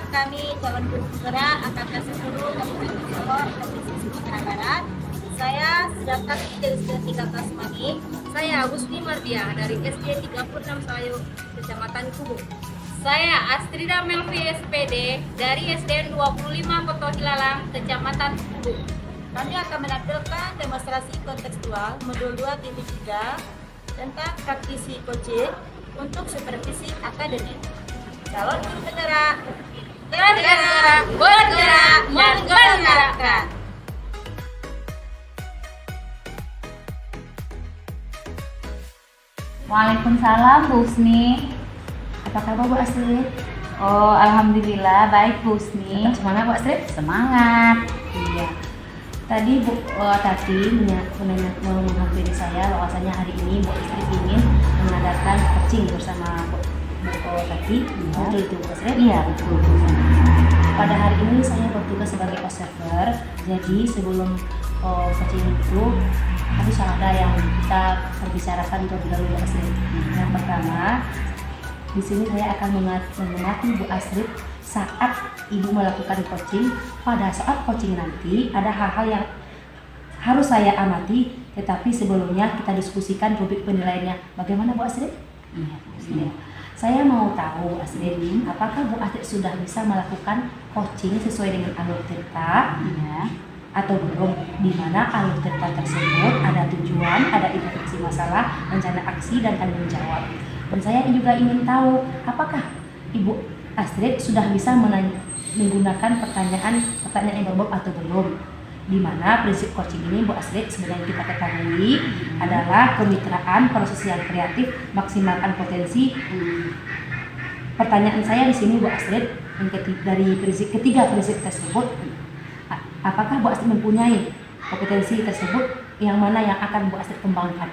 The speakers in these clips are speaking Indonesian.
kami calon guru penggerak angkatan 10 Kabupaten Solo Provinsi Sumatera Barat. Saya sedangkan dari SD 13 Semanggi. Saya Agustin Mardia dari SD 36 Sayung, Kecamatan Kubu. Saya Astrida Melvi SPD dari SDN 25 Koto Hilalang, Kecamatan Kubu. Kami akan menampilkan demonstrasi kontekstual modul 2.3 tentang praktisi coaching untuk supervisi akademik. Calon guru penggerak, bergerak, menggerakkan. Waalaikumsalam Bu Husni. Apa kabar Bu Astrid? Oh, alhamdulillah baik Bu Husni. Semangat Bu Astrid? Semangat. Iya. Tadi Bu Tati menghampiri saya bahwasanya hari ini Bu Astrid ingin mengadakan coaching bersama Bu Tati. Betul itu Bu Astrid? Iya betul. Pada hari ini saya bertugas sebagai observer. Jadi sebelum coaching itu harus ada yang kita berbicarakan terlebih dahulu Bu Astrid. Yang pertama, di sini saya akan mengamati Bu Astrid saat Ibu melakukan coaching. Pada saat coaching nanti ada hal-hal yang harus saya amati, tetapi sebelumnya kita diskusikan rubrik penilaiannya. Bagaimana Bu Astrid? Iya Bu Husni. Ya. Saya mau tahu Bu Astrid, apakah Bu Astrid sudah bisa melakukan coaching sesuai dengan alur cerita? Iya. Atau belum, di mana alur cerita tersebut ada tujuan, ada intervensi masalah, rencana aksi, dan tanggung jawab. Dan saya juga ingin tahu apakah Ibu Astrid sudah bisa menggunakan pertanyaan yang berbobot atau belum. Di mana prinsip coaching ini Bu Astrid sebenarnya kita ketahui adalah kemitraan, proses yang kreatif, maksimalkan potensi. Pertanyaan saya di sini Bu Astrid, dari ketiga prinsip tersebut, apakah Bu Astrid mempunyai kompetensi tersebut, yang mana yang akan Bu Astrid kembangkan?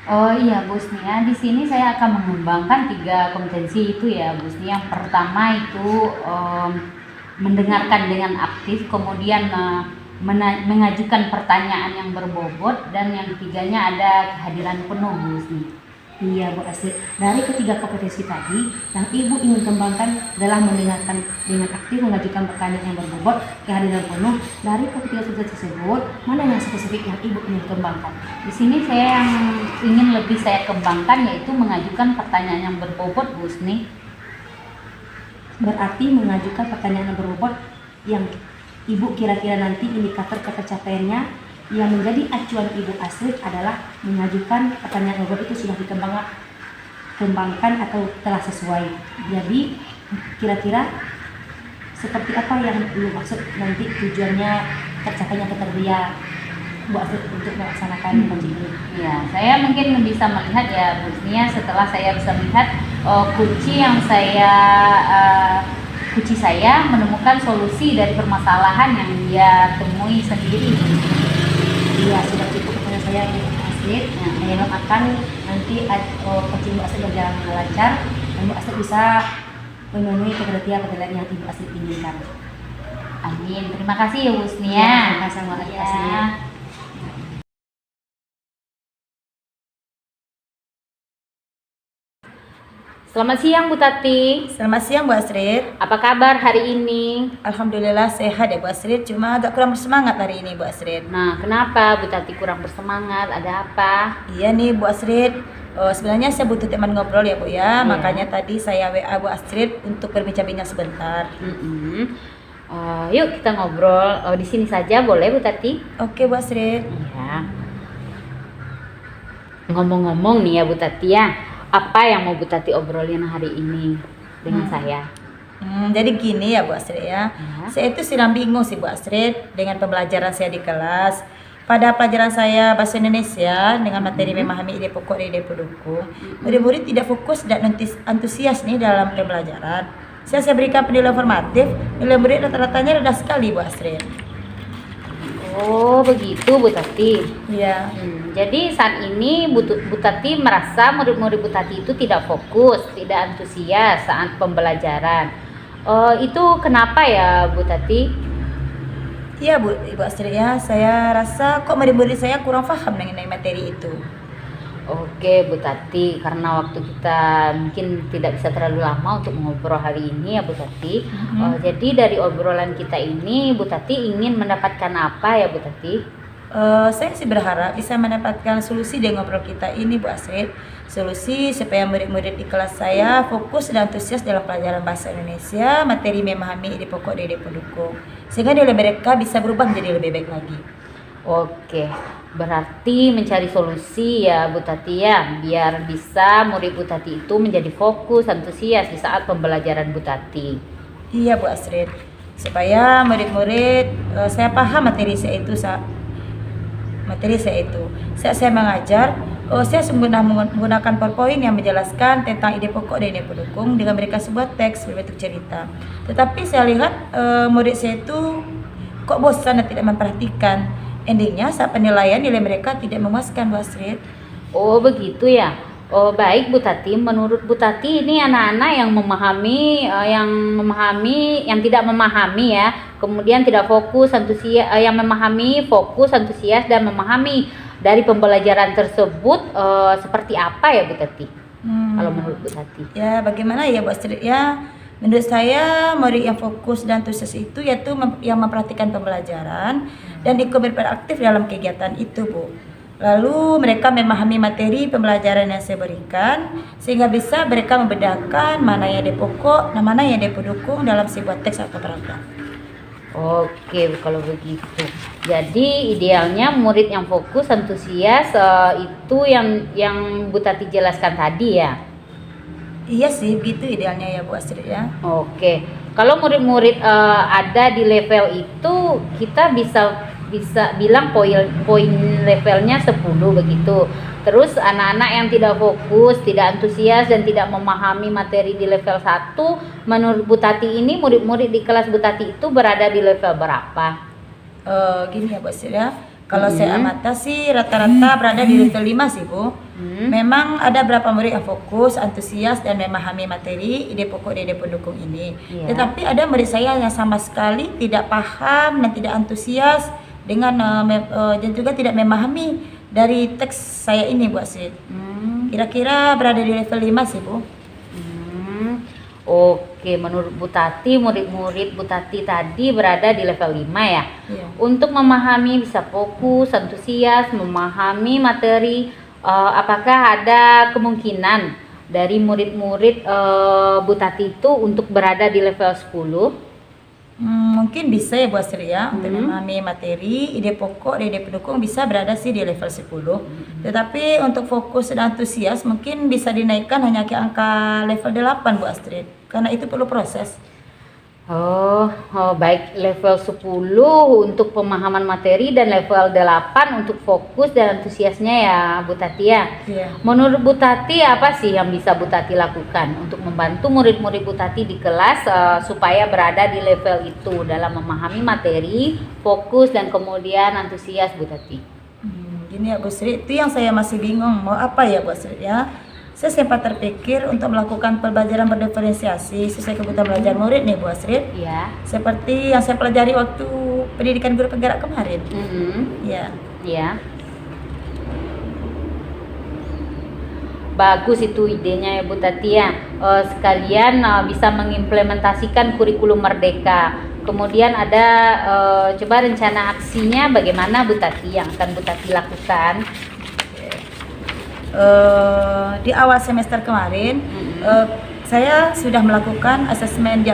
Oh iya Bu Husni ya, di sini saya akan mengembangkan 3 kompetensi itu ya Bu Husni. Yang pertama itu mendengarkan dengan aktif, kemudian mengajukan pertanyaan yang berbobot, dan yang ketiganya ada kehadiran penuh Bu Husni. Iya Bu Astrid, dari ketiga kompetensi tadi yang Ibu ingin kembangkan adalah mendengarkan dengan aktif, mengajukan pertanyaan yang berbobot, kehadiran penuh. Dari ketiga kompetensi tersebut, mana yang spesifik yang Ibu ingin kembangkan? Di sini saya yang ingin lebih saya kembangkan yaitu mengajukan pertanyaan yang berbobot Bu Husni. Berarti mengajukan pertanyaan yang berbobot yang Ibu kira-kira nanti indikator ketercapaiannya yang menjadi acuan Ibu Astrid adalah mengajukan pertanyaan berbobot itu sudah dikembangkan atau telah sesuai. Jadi kira-kira seperti apa yang Ibu maksud nanti tujuannya tercapainya kriteria Bu Astrid untuk melaksanakan coaching ini? Ya, saya mungkin bisa melihat ya Bu Husni, setelah saya bisa melihat kunci saya menemukan solusi dari permasalahan yang dia temui sendiri. Iya, sudah cukup pertanyaan saya Bu Astrid. Saya akan nanti coaching Bu Astrid berjalan lancar dan Bu Astrid bisa memenuhi kriteria yang Ibu Astrid inginkan. Amin. Terima kasih ya Bu Husni ya. Terima kasih Bu Astrid. Ya. Selamat siang Bu Tati. Selamat siang Bu Astrid. Apa kabar hari ini? Alhamdulillah sehat ya Bu Astrid, cuma agak kurang bersemangat hari ini Bu Astrid. Nah, kenapa Bu Tati kurang bersemangat? Ada apa? Iya nih Bu Astrid, sebenarnya saya butuh teman ngobrol ya Bu ya, Iya. makanya tadi saya WA Bu Astrid untuk berbincang-bincang sebentar. Yuk kita ngobrol di sini saja, boleh Bu Tati? Oke Bu Astrid. Iya. Ngomong-ngomong nih ya Bu Tati ya, apa yang mau Bu Tati obrolin hari ini dengan saya? Jadi gini ya Bu Astrid ya, saya itu sedang bingung sih Bu Astrid dengan pembelajaran saya di kelas. Pada pelajaran saya bahasa Indonesia dengan materi memahami ide pokok dan ide pendukung, murid-murid tidak fokus dan antusias nih dalam pembelajaran. Saya berikan penilaian formatif, nilai murid rata-ratanya rendah sekali Bu Astrid. Oh begitu Bu Tati. Iya. Jadi saat ini Bu Tati merasa murid-murid Bu Tati itu tidak fokus, tidak antusias saat pembelajaran. Itu kenapa ya Bu Tati? Iya Ibu Astrid ya, saya rasa kok murid-murid saya kurang paham mengenai materi itu. Oke Bu Tati, karena waktu kita mungkin tidak bisa terlalu lama untuk ngobrol hari ini ya Bu Tati. Jadi dari obrolan kita ini Bu Tati ingin mendapatkan apa ya Bu Tati? Saya sih berharap bisa mendapatkan solusi dari ngobrol kita ini Bu Astrid. Solusi supaya murid-murid di kelas saya fokus dan antusias dalam pelajaran bahasa Indonesia, materi memahami ide pokok dan ide pendukung. Sehingga nilai mereka bisa berubah menjadi lebih baik lagi. Oke, berarti mencari solusi ya Bu Tati ya, biar bisa murid Bu Tati itu menjadi fokus, antusias di saat pembelajaran Bu Tati. Iya Bu Astrid, supaya murid-murid saya paham materi saya itu saat saya mengajar. Saya menggunakan PowerPoint yang menjelaskan tentang ide pokok dan ide pendukung dengan memberikan sebuah teks berbentuk cerita. Tetapi saya lihat murid saya itu kok bosan dan tidak memperhatikan. Endingnya saat penilaian nilai mereka tidak memuaskan Bu Astrid. Oh begitu ya. Oh baik Bu Tati, menurut Bu Tati ini anak-anak yang memahami, yang tidak memahami ya, kemudian tidak fokus, antusias, yang memahami, fokus, antusias dan memahami dari pembelajaran tersebut seperti apa ya Bu Tati? Kalau menurut Bu Tati? Ya bagaimana ya Bu Astrid ya? Menurut saya murid yang fokus dan antusias itu yaitu yang memperhatikan pembelajaran dan ikut beraktif dalam kegiatan itu Bu. Lalu mereka memahami materi pembelajaran yang saya berikan sehingga bisa mereka membedakan mana yang ide pokok dan mana yang ide pendukung dalam sebuah teks atau paragraf. Oke, kalau begitu. Jadi idealnya murid yang fokus, antusias itu yang Bu Tati jelaskan tadi ya. Iya sih, begitu idealnya ya Bu Astrid ya. Oke, kalau murid-murid ada di level itu kita bisa bilang poin levelnya 10 begitu. Terus anak-anak yang tidak fokus, tidak antusias dan tidak memahami materi di level 1, menurut Bu Tati ini murid-murid di kelas Bu Tati itu berada di level berapa? Gini ya Bu Astrid ya. Kalau saya amati sih rata-rata berada di level 5 sih Bu. Memang ada beberapa murid yang fokus, antusias dan memahami materi ide pokok dan ide pendukung ini. Tetapi ada murid saya yang sama sekali tidak paham dan tidak antusias dengan dan juga tidak memahami dari teks saya ini Bu Astrid. Kira-kira berada di level 5 sih Bu. Oke, menurut Bu Tati, murid-murid Bu Tati tadi berada di level 5 ya. Iya. Untuk memahami bisa fokus, antusias, memahami materi, apakah ada kemungkinan dari murid-murid Bu Tati itu untuk berada di level 10? Mungkin bisa ya Bu Astrid ya, untuk memahami materi, ide pokok, dan ide pendukung bisa berada sih di level 10. Tetapi untuk fokus dan antusias mungkin bisa dinaikkan hanya ke angka level 8 Bu Astrid. Karena itu perlu proses. Oh, baik, level 10 untuk pemahaman materi dan level 8 untuk fokus dan antusiasnya ya Bu Tati ya. Iya. Menurut Bu Tati apa sih yang bisa Bu Tati lakukan untuk membantu murid-murid Bu Tati di kelas supaya berada di level itu dalam memahami materi, fokus dan kemudian antusias Bu Tati? Gini ya Bu Astrid, itu yang saya masih bingung mau apa ya Bu Astrid ya. Saya sempat terpikir untuk melakukan pembelajaran berdiferensiasi sesuai kebutuhan belajar murid nih Bu Astrid. Iya. Seperti yang saya pelajari waktu pendidikan guru penggerak kemarin. Ya. Iya. Bagus itu idenya ya Bu Tati ya. Sekalian bisa mengimplementasikan kurikulum Merdeka. Kemudian ada coba rencana aksinya bagaimana Bu Tati yang akan Bu Tati lakukan? Di awal semester kemarin saya sudah melakukan asesmen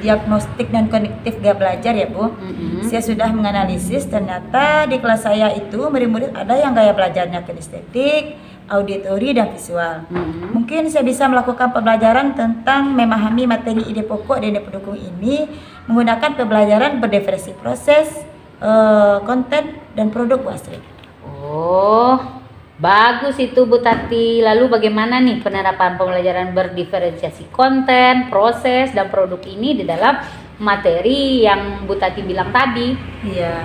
diagnostik dan kognitif gaya belajar ya Bu. Saya sudah menganalisis ternyata di kelas saya itu murid-murid ada yang gaya belajarnya kinestetik, auditori dan visual. Mungkin saya bisa melakukan pembelajaran tentang memahami materi ide pokok dan ide pendukung ini menggunakan pembelajaran berdiferensi proses, konten dan produk Bu Astrid. Oh, bagus itu Bu Tati. Lalu bagaimana nih penerapan pembelajaran berdiferensiasi konten, proses, dan produk ini di dalam materi yang Bu Tati bilang tadi? Iya,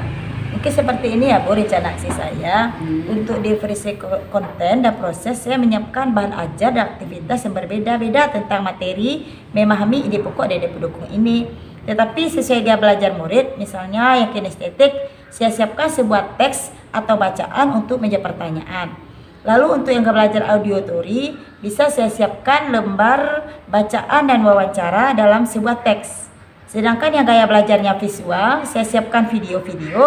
mungkin seperti ini ya Bu rencana aksi saya. Untuk diferensiasi konten dan proses, saya menyiapkan bahan ajar dan aktivitas yang berbeda-beda tentang materi memahami ide pokok dan ide pendukung ini. Tetapi sesuai gaya belajar murid, misalnya yang kinestetik, saya siapkan sebuah teks atau bacaan untuk menjawab pertanyaan. Lalu untuk yang belajar auditory, bisa saya siapkan lembar bacaan dan wawancara dalam sebuah teks. Sedangkan yang gaya belajarnya visual, saya siapkan video-video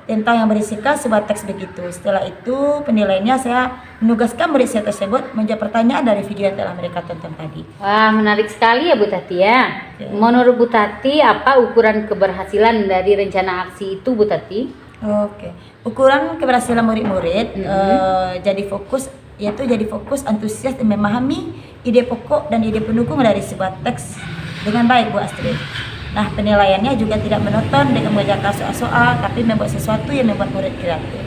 tentang yang berisikan sebuah teks begitu. Setelah itu penilaiannya saya menugaskan murid saya tersebut menjawab pertanyaan dari video yang telah mereka tonton tadi. Wah, menarik sekali ya Bu Tati ya. Menurut Bu Tati, apa ukuran keberhasilan dari rencana aksi itu Bu Tati? Oke, ukuran keberhasilan murid-murid jadi fokus antusias dan memahami ide pokok dan ide pendukung dari sebuah teks dengan baik Bu Astrid. Nah, penilaiannya juga tidak menonton dengan mengerjakan soal-soal, tapi membuat sesuatu yang membuat murid kreatif.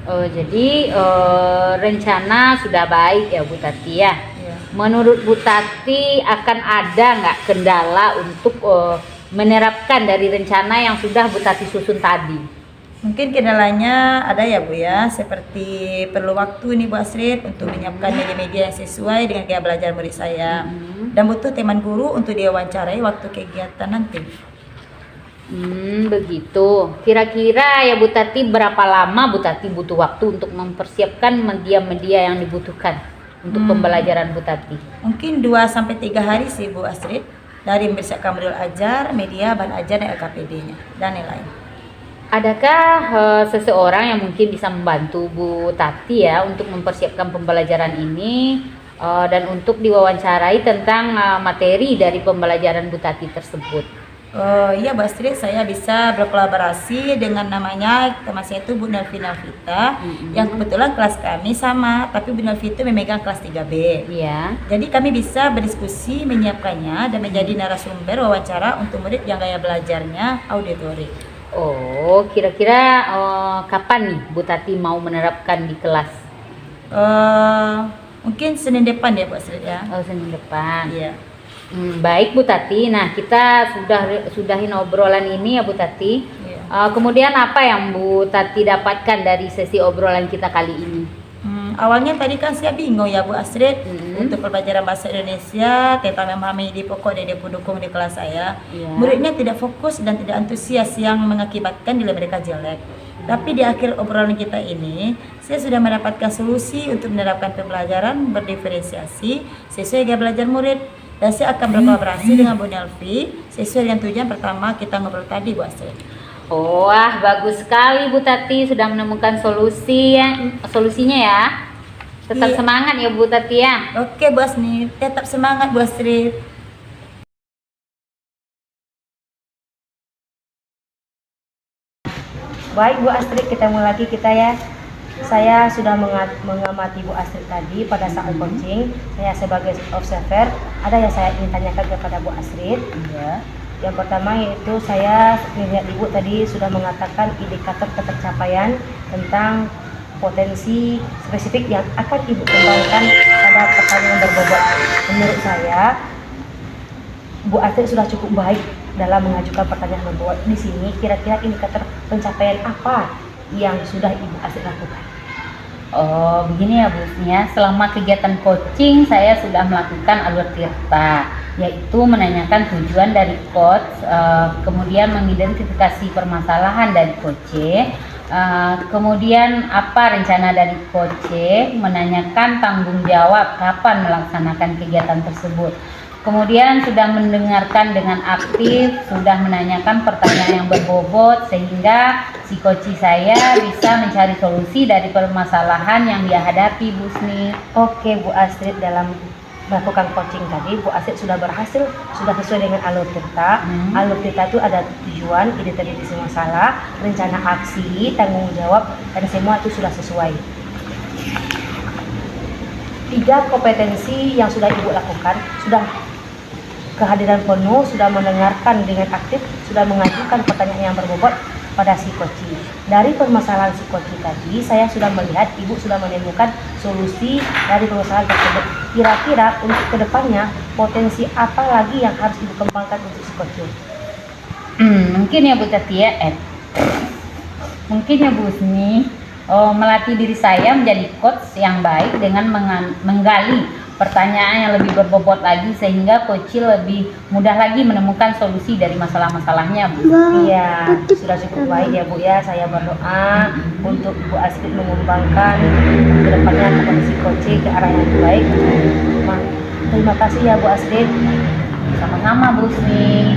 Jadi rencana sudah baik ya Bu Tati ya. Menurut Bu Tati akan ada nggak kendala untuk menerapkan dari rencana yang sudah Bu Tati susun tadi? Mungkin kendalanya ada ya Bu ya, seperti perlu waktu nih Bu Astrid untuk menyiapkan media-media yang sesuai dengan gaya belajar murid saya, dan butuh teman guru untuk diwawancarai waktu kegiatan nanti. Begitu. Kira-kira ya Bu Tati berapa lama Bu Tati butuh waktu untuk mempersiapkan media-media yang dibutuhkan untuk pembelajaran Bu Tati? Mungkin 2-3 hari sih Bu Astrid, dari mempersiapkan modul ajar, media, bahan ajar, dan LKPD-nya, dan lain-lain. Adakah seseorang yang mungkin bisa membantu Bu Tati ya untuk mempersiapkan pembelajaran ini dan untuk diwawancarai tentang materi dari pembelajaran Bu Tati tersebut? Iya Bu Astrid, saya bisa berkolaborasi dengan namanya teman saya itu Bu Nelvina Vita, yang kebetulan kelas kami sama, tapi Bu Nelvina itu memegang kelas 3B. Iya. Jadi kami bisa berdiskusi menyiapkannya dan menjadi narasumber wawancara untuk murid yang gaya belajarnya auditory. Oh, kira-kira kapan nih Bu Tati mau menerapkan di kelas? Mungkin Senin depan ya Bu Astrid ya. Oh, Senin depan. Iya. Baik Bu Tati. Nah, kita sudahin obrolan ini ya Bu Tati. Iya. Kemudian apa yang Bu Tati dapatkan dari sesi obrolan kita kali ini? Awalnya tadi kan saya bingung ya Bu Astrid untuk pelajaran bahasa Indonesia tentang memahami ide pokok dan ide pendukung di kelas saya. Iya. Muridnya tidak fokus dan tidak antusias yang mengakibatkan nilai mereka jelek. Tapi di akhir obrolan kita ini, saya sudah mendapatkan solusi untuk menerapkan pembelajaran berdiferensiasi sesuai gaya belajar murid. Dan saya akan berkolaborasi dengan Bu Nelvi sesuai dengan tujuan pertama kita ngobrol tadi Bu Astrid. Wah, bagus sekali Bu Tati sudah menemukan solusinya ya. Tetap semangat ya Bu Tati ya. Oke Bu Astrid, tetap semangat Bu Astrid. Baik Bu Astrid, ketemu lagi kita ya. Saya sudah mengamati Bu Astrid tadi pada saat coaching. Saya sebagai observer, ada yang saya ingin tanyakan kepada Bu Astrid. Iya. Yang pertama yaitu saya melihat Ibu tadi sudah mengatakan indikator ketercapaian tentang potensi spesifik yang akan Ibu kembangkan pada pertanyaan berbobot. Menurut saya, Bu Astrid sudah cukup baik dalam mengajukan pertanyaan berbobot. Di sini kira-kira indikator pencapaian apa yang sudah Ibu Astrid lakukan? Oh, begini ya Bu ya. Selama kegiatan coaching saya sudah melakukan alur tirta, yaitu menanyakan tujuan dari coach, kemudian mengidentifikasi permasalahan dari coach, kemudian apa rencana dari coach, menanyakan tanggung jawab kapan melaksanakan kegiatan tersebut. Kemudian sudah mendengarkan dengan aktif, sudah menanyakan pertanyaan yang berbobot sehingga si coach saya bisa mencari solusi dari permasalahan yang dia hadapi Bu Sni. Oke Bu Astrid, dalam melakukan coaching tadi Bu Astrid sudah berhasil, sudah sesuai dengan alur tirta. Alur tirta itu ada tujuan, identifikasi masalah, rencana aksi, tanggung jawab, dan semua itu sudah sesuai. 3 kompetensi yang sudah Ibu lakukan, sudah kehadiran penuh, sudah mendengarkan dengan aktif, sudah mengajukan pertanyaan yang berbobot pada si coach. Dari permasalahan si coach tadi, saya sudah melihat Ibu sudah menemukan solusi dari permasalahan tersebut. Kira-kira untuk kedepannya potensi apa lagi yang harus Ibu kembangkan untuk si coach? Mungkin ya Bu Tati ya, mungkin ya Bu Sni, melatih diri saya menjadi coach yang baik dengan menggali pertanyaan yang lebih berbobot lagi sehingga Koci lebih mudah lagi menemukan solusi dari masalah-masalahnya, Bu. Iya, sudah cukup baik ya Bu ya. Saya berdoa untuk Ibu Astrid mengembangkan kedepannya kondisi Koci ke arah yang lebih baik. Terima kasih ya Bu Astrid. Sama-sama, Bu Husni.